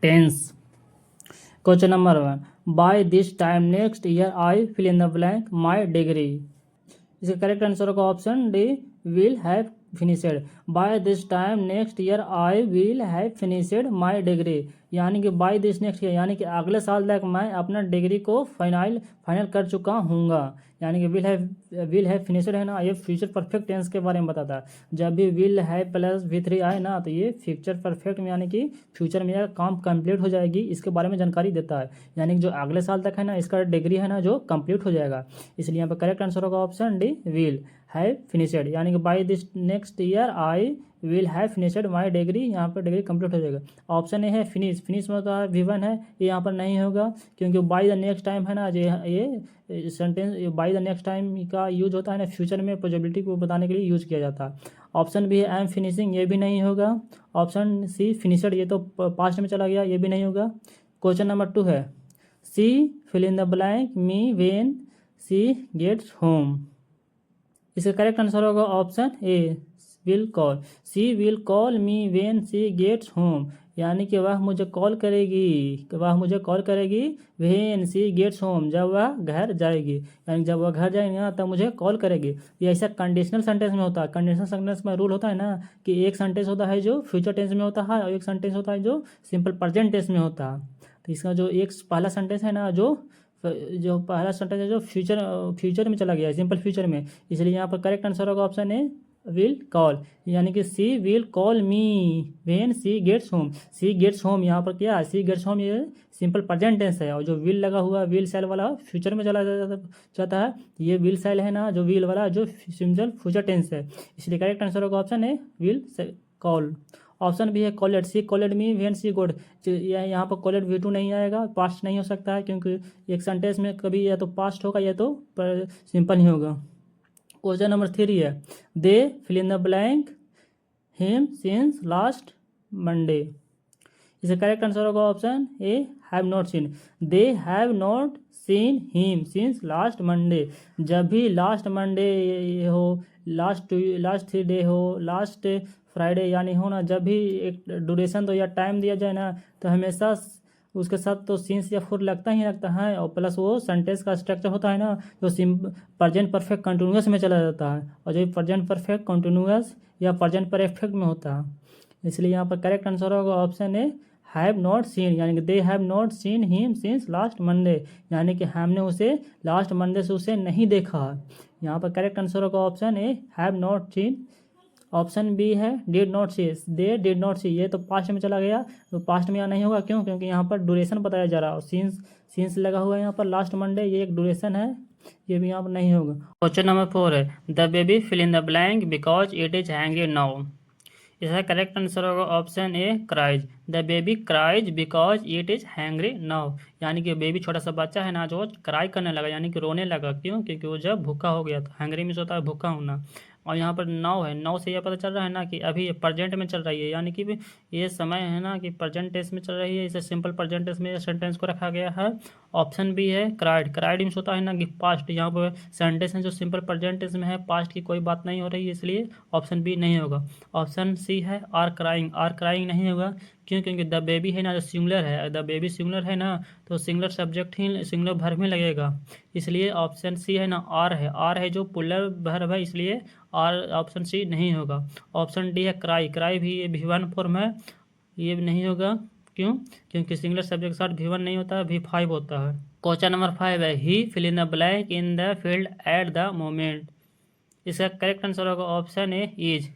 Tense. Question number 1, by this time next year I fill in the blank my degree. इसका correct answer होगा option D, will have finished. By this time next year I will have finished my degree, यानी कि by this next year यानी कि अगले साल तक मैं अपना डिग्री को फाइनल कर चुका हूँगा। यानी कि विल हैव फिनिशड है ना, ये फ्यूचर परफेक्ट टेंस के बारे में बताता है। जब भी विल हैव प्लस V3 आए ना, तो ये फ्यूचर परफेक्ट में यानी कि फ्यूचर में काम कंप्लीट हो जाएगी, इसके बारे में जानकारी देता है। यानी कि जो अगले साल तक है ना, इसका डिग्री है ना जो कंप्लीट हो जाएगा। इसलिए यहाँ पर करेक्ट आंसर होगा option D, will have finished. यानी कि by this next year I will have finished my degree, यहाँ पर डिग्री कंप्लीट हो जाएगा। ऑप्शन ए है फिनिश में होता है V1 है, ये यहाँ पर नहीं होगा क्योंकि बाय द नेक्स्ट टाइम है ना, ये sentence by the next time का यूज होता है ना फ्यूचर में, पॉसिबिलिटी को बताने के लिए यूज किया जाता है। ऑप्शन बी है आई एम फिनिशिंग, ये भी नहीं होगा। ऑप्शन सी फिनिशड, ये तो पास्ट में चला गया, ये भी नहीं होगा। क्वेश्चन नंबर 2 है, she fill in the blank me when she gets home. इसका करेक्ट आंसर होगा option A, will call. She will call me when she gets home, यानी कि वह मुझे कॉल करेगी व्हेन सी गेट्स होम, जब वह घर जाएगी। यानी जब वह घर जाएगी ना, तब मुझे कॉल करेगी। ये ऐसा कंडीशनल सेंटेंस में होता है। कंडीशनल सेंटेंस में रूल होता है ना कि एक सेंटेंस होता है जो फ्यूचर टेंस में होता है और एक सेंटेंस होता है जो सिंपल प्रेजेंट टेंस में होता है। तो इसका जो एक पहला सेंटेंस है ना, जो पहला सेंटेंस है जो फ्यूचर में चला गया है, सिंपल फ्यूचर में, इसलिए यहाँ पर करेक्ट आंसर होगा ऑप्शन ए, विल कॉल। यानी कि she will call me when she gets home. She gets home यहाँ पर क्या है, सी गेट्स होम ये सिंपल प्रेजेंट टेंस है, और जो विल लगा हुआ विल सेल वाला फ्यूचर में चला जाता है। ये विल सेल है ना, जो विल वाला जो सिंपल फ्यूचर टेंस है, इसलिए करेक्ट आंसर होगा option A, will call. Option भी है कॉलेड, सी कॉलेड मी व्हेन सी गोड। यहाँ पर कॉलेड V2 नहीं आएगा, पास्ट नहीं हो सकता है क्योंकि एक सेंटेंस में कभी या तो पास्ट होगा या तो सिंपल ही होगा। क्वेश्चन नंबर 3 है, they fill in the blank him since last Monday. इसका करेक्ट आंसर होगा option A, have not seen. They have not seen him since last Monday. जब भी लास्ट मंडे हो, लास्ट 3 डे हो, last Friday यानी हो ना, जब भी एक ड्यूरेशन तो या टाइम दिया जाए ना, तो हमेशा उसके साथ तो सिंस या फॉर लगता ही लगता है, और प्लस वो सेंटेंस का स्ट्रक्चर होता है ना, जो प्रेजेंट परफेक्ट कंटिन्यूअस में चला जाता है, और जो प्रेजेंट परफेक्ट कंटिन्यूअस या प्रेजेंट परफेक्ट में होता है। इसलिए यहाँ पर करेक्ट आंसर होगा option A, have not scene. यानी कि दे have not seen him since last Monday, यानी कि हमने उसे लास्ट मंडे से उसे नहीं देखा है। यहाँ पर करेक्ट आंसर होगा option A, have not seen. Option B है did not see, they did not see, ये तो पास्ट में चला गया, तो पास्ट में यहाँ नहीं होगा। क्यों? क्योंकि यहाँ पर ड्यूरेशन बताया जा रहा है, सीन्स लगा हुआ है यहाँ पर, लास्ट मंडे ये एक ड्यूरेशन है, ये भी यहाँ पर नहीं होगा। क्वेश्चन नंबर 4 है, the baby fill in the blank because it is hungry now. इसका करेक्ट आंसर होगा option A, cries. The baby cries because it is hungry now, यानी कि बेबी छोटा सा बच्चा है ना, जो क्राई करने लगा यानी कि रोने लगा। क्यों? क्योंकि वो जब भूखा हो गया था। हैंग्री मीन्स होता है भूखा होना, और यहाँ पर नाउ है, नाउ से यह पता चल रहा है ना कि अभी ये प्रेजेंट में चल रही है, यानी कि ये समय है ना कि प्रेजेंट टेंस में चल रही है, इसे सिंपल प्रेजेंट टेंस में सेंटेंस को रखा गया है। ऑप्शन बी है क्राइड। क्राइड मीन्स होता है ना कि पास्ट, यहाँ पर सेंटेंस है जो सिंपल प्रेजेंट टेंस में है, पास्ट की कोई बात नहीं हो रही है, इसलिए ऑप्शन बी नहीं होगा। ऑप्शन सी है आर क्राइंग। आर क्राइंग नहीं होगा। क्यों? क्योंकि द बेबी है ना जो सिंगुलर है, द बेबी सिंगुलर है ना, तो सिंगुलर सब्जेक्ट ही सिंगुलर वर्ब में लगेगा, इसलिए ऑप्शन सी है ना आर है। आर है जो पुलर वर्ब है, इसलिए आर ऑप्शन सी नहीं होगा। ऑप्शन डी है क्राई। क्राई भी ये V1 फॉर्म है, ये भी नहीं होगा। क्यों? क्योंकि सिंगुलर सब्जेक्ट के साथ V1 नहीं होता है, V5 होता है। क्वेश्चन नंबर 5 है, he fill in the blank in the field at the moment. इसका करेक्ट आंसर होगा option A, is.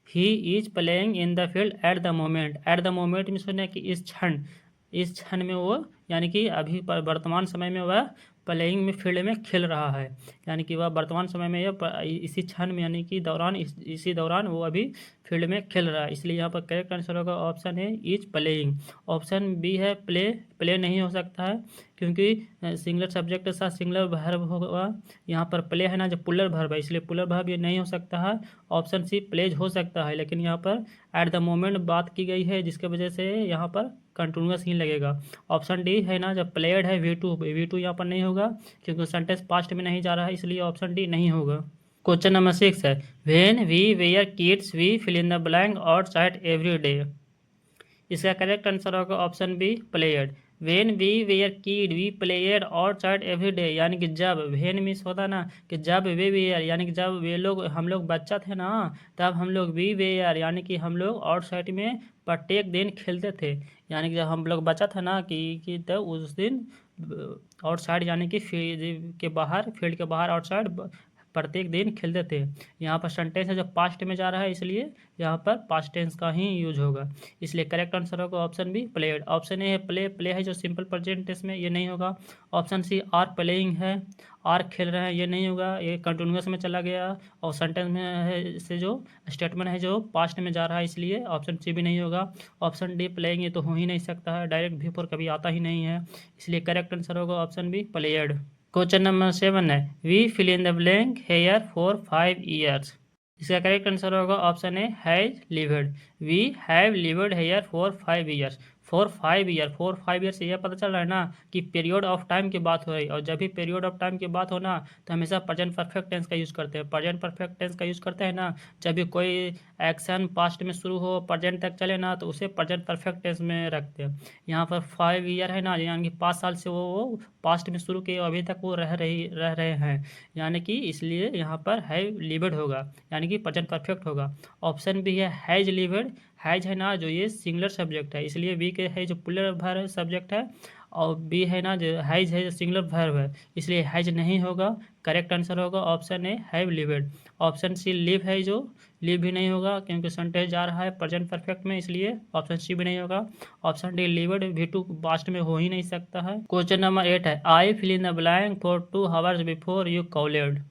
He is playing in the field at the moment. At the moment means होने कि इस क्षण में वो, यानी कि अभी वर्तमान समय में वह प्लेइंग में फील्ड में खेल रहा है, यानी कि वह वर्तमान समय में या इसी क्षण में यानी कि दौरान इसी दौरान वो अभी फील्ड में खेल रहा है, इसलिए यहाँ पर करेक्ट आंसर होगा ऑप्शन है इज प्लेइंग। ऑप्शन बी है प्ले नहीं हो सकता है, क्योंकि सिंगुलर सब्जेक्ट के साथ सिंगुलर वर्ब होगा। यहाँ पर प्ले है ना जो पुलर वर्ब है, इसलिए पुलर वर्ब ये नहीं हो सकता है। ऑप्शन सी प्लेज हो सकता है, लेकिन यहाँ पर एट द मोमेंट बात की गई है, जिसके वजह से यहाँ पर कंटिन्यूअस ही लगेगा। ऑप्शन डी है ना जब प्लेड है V2 यहाँ पर नहीं होगा, क्योंकि सेंटेंस पास्ट में नहीं जा रहा है, इसलिए ऑप्शन डी नहीं होगा। क्वेश्चन नंबर 6 है, when we were kids we fill in the blank outside every day. इसका करेक्ट आंसर होगा option B played. When we were kid we played outside every day, यानी कि जब, वेन मीन्स होता ना कि जब वे वेयर, यानी कि जब वे लोग, हम लोग बच्चा थे ना, तब हम लोग वी वेयर यानी कि हम लोग आउटसाइड में प्रत्येक दिन खेलते थे। यानी कि जब हम लोग बच्चा था ना कि तब उस दिन आउटसाइड यानी कि फील्ड के बाहर, फील्ड के बाहर आउटसाइड प्रत्येक दिन खेलते थे। यहाँ पर सेंटेंस है जो पास्ट में जा रहा है, इसलिए यहाँ पर पास्ट टेंस का ही यूज होगा। इसलिए करेक्ट आंसर होगा option B played. Option A है प्ले, प्ले है जो सिंपल प्रेजेंट टेंस में, ये नहीं होगा। ऑप्शन सी आर प्लेइंग है, आर खेल रहे हैं, ये नहीं होगा, ये कंटिन्यूस में चला गया। और सेंटेंस में है से जो स्टेटमेंट है जो पास्ट में जा रहा है, इसलिए ऑप्शन सी भी नहीं होगा। ऑप्शन डी प्लेइंग, ये तो हो ही नहीं सकता है, डायरेक्ट भी फोर कभी आता ही नहीं है, इसलिए करेक्ट आंसर होगा option B played. Question number 7 है we fill in the blank here for 5 years. इसका करेक्ट आंसर होगा option A has lived. We have lived here for 5 years. For 5 year, 4-5 year से यह पता चल रहा है ना कि पीरियड ऑफ टाइम की बात हो रही है। और जब भी पीरियड ऑफ टाइम की बात हो ना तो हमेशा प्रेजेंट परफेक्ट टेंस का यूज़ करते हैं। प्रेजेंट परफेक्ट टेंस का यूज़ करते हैं ना जब भी कोई एक्शन पास्ट में शुरू हो, प्रेजेंट तक चले ना, तो उसे प्रेजेंट परफेक्ट टेंस में रखते हैं। यहाँ पर 5 ईयर है ना, यानी कि 5 साल से वो पास्ट में शुरू किए, अभी तक वो रह रहे हैं, यानी कि इसलिए यहाँ पर हैव लिव्ड होगा, यानी कि प्रेजेंट परफेक्ट होगा। ऑप्शन बी है हैज लिव्ड। हैज है ना जो ये सिंगुलर सब्जेक्ट है, इसलिए बी के है जो प्लूरल वर्ब सब्जेक्ट है, और बी है ना जो हैज है जो सिंगुलर वर्ब है, इसलिए हैज नहीं होगा। करेक्ट आंसर होगा option A have lived. Option C live है जो, लिव भी नहीं होगा क्योंकि सेंटेंस जा रहा है प्रेजेंट परफेक्ट में, इसलिए ऑप्शन सी भी नहीं होगा। ऑप्शन डी लिव्ड भी टू पास्ट में हो ही नहीं सकता है। क्वेश्चन नंबर 8 है I fill in the blank for 2 hours before you called.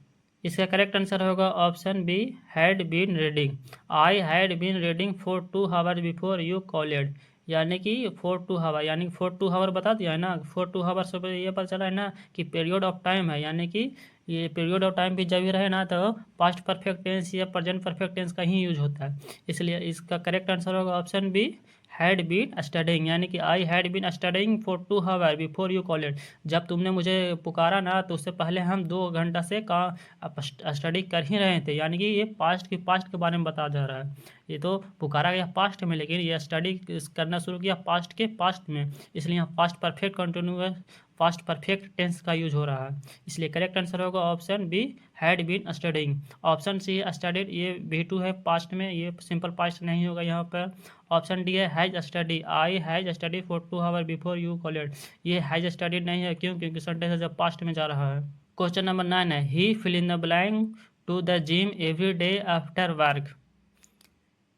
इसका करेक्ट आंसर होगा option B had been reading. I had been reading for 2 hours before you called, यानी कि 4-2 आवर, यानी 4-2 आवर बता दिया है ना। 4-2 आवर से ये पता चला है ना कि पीरियड ऑफ टाइम है, यानी कि ये पीरियड ऑफ टाइम भी जब भी रहे ना तो पास्ट परफेक्ट टेंस या प्रेजेंट परफेक्ट टेंस का ही यूज होता है, इसलिए इसका करेक्ट आंसर होगा option B had been studying, यानी कि I had been studying for 2 hour before you called. जब तुमने मुझे पुकारा ना तो उससे पहले हम 2 घंटा से स्टडी कर ही रहे थे, यानी कि ये पास्ट के बारे में बता जा रहा है। ये तो पुकारा गया पास्ट में, लेकिन ये स्टडी करना शुरू किया पास्ट के पास्ट में, इसलिए यहाँ past perfect continuous past perfect tense का यूज हो रहा है, इसलिए करेक्ट आंसर होगा option B had been studying. Option C studied, ये बी टू है पास्ट में, ये सिंपल पास्ट नहीं होगा यहाँ पर। ऑप्शन डी है has study. I has study for 2 hour before you called, ये हैज स्टडीड नहीं है, क्यों? क्योंकि सेंटेंस जब पास्ट में जा रहा है। क्वेश्चन नंबर 9 है he fill in the blank to the gym every day after work.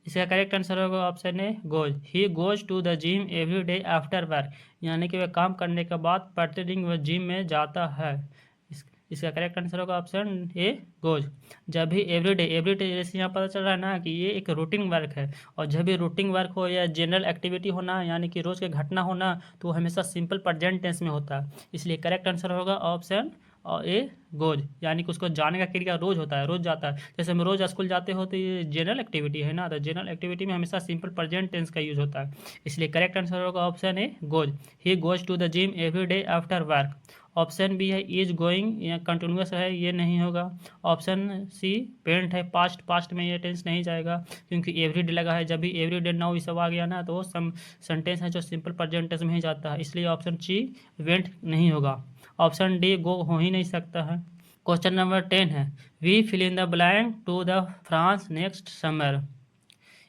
इसका करेक्ट आंसर होगा option A goes. He goes to the gym every day after work, यानी कि वह काम करने के बाद प्रतिदिन वह जिम में जाता है। इसका करेक्ट आंसर होगा ऑप्शन ए गोज। जब भी एवरी डे जैसे यहाँ पता चल रहा है ना कि ये एक रूटीन वर्क है, और जब भी रूटीन वर्क हो या जनरल एक्टिविटी होना, यानी कि रोज़ के घटना होना, तो वो हमेशा सिंपल प्रेजेंट टेंस में होता है, इसलिए करेक्ट आंसर होगा ऑप्शन और ए गोज, यानी कि उसको जाने का क्रिया रोज होता है, रोज जाता है। जैसे हम रोज स्कूल जाते हो तो ये जनरल एक्टिविटी है ना, तो जनरल एक्टिविटी में हमेशा सिंपल प्रेजेंट टेंस का यूज होता है, इसलिए करेक्ट आंसर होगा option A goes. He goes to the gym every day after work. Option B है इज गोइंग, या कंटिन्यूस है, ये नहीं होगा। ऑप्शन सी पेंट है, पास्ट में ये टेंस नहीं जाएगा क्योंकि एवरी डे लगा है। जब भी एवरी डे नाउ ये सब आ गया ना तो सम सेंटेंस है जो सिंपल प्रेजेंट टेंस में ही जाता है, इसलिए ऑप्शन सी वेंट नहीं होगा। ऑप्शन डी गो हो ही नहीं सकता है। क्वेश्चन नंबर 10 है we fill in the blank to the France next summer.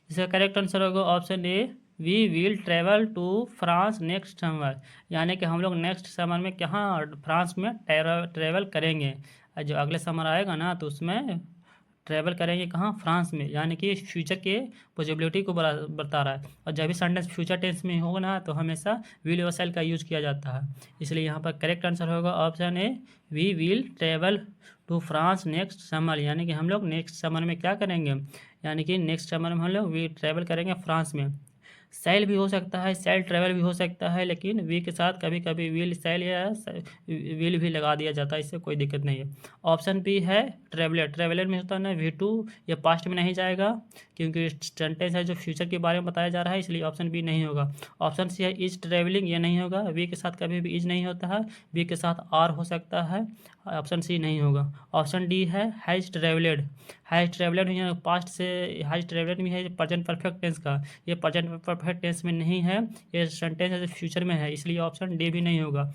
इसका करेक्ट आंसर होगा option A we will travel to France next summer, यानी कि हम लोग नेक्स्ट समर में कहाँ फ्रांस में ट्रेवल करेंगे। जो अगले समर आएगा ना तो उसमें ट्रैवल करेंगे कहाँ, फ्रांस में, यानी कि फ्यूचर के पॉसिबिलिटी को बता रहा है। और जब भी सेंटेंस फ्यूचर टेंस में होगा ना तो हमेशा विल और शैल का यूज किया जाता है, इसलिए यहाँ पर करेक्ट आंसर होगा option A we will travel to France next summer, यानी कि हम लोग नेक्स्ट समर में क्या करेंगे, यानी कि नेक्स्ट समर में हम लोग वी ट्रैवल करेंगे फ्रांस में। सेल भी हो सकता है, सेल ट्रैवल भी हो सकता है, लेकिन वी के साथ कभी कभी विल सेल या विल भी लगा दिया जाता है, इससे कोई दिक्कत नहीं है। ऑप्शन बी है ट्रैवलर। ट्रैवलर में होता है ना वी टू, ये पास्ट में नहीं जाएगा क्योंकि सेंटेंस है जो फ्यूचर के बारे में बताया जा रहा है, इसलिए ऑप्शन बी नहीं होगा। ऑप्शन सी है इज ट्रैवलिंग, ये नहीं होगा, वी के साथ कभी भी इज नहीं होता है, वी के साथ आर हो सकता है, ऑप्शन सी नहीं होगा। ऑप्शन डी है हैज ट्रैवलेड। हैज ट्रेवलड है, पास्ट से हैज ट्रेवलड में है प्रेजेंट परफेक्ट टेंस का, ये प्रेजेंट परफेक्ट टेंस में नहीं है, ये सेंटेंस फ्यूचर में है, इसलिए ऑप्शन डी भी नहीं होगा।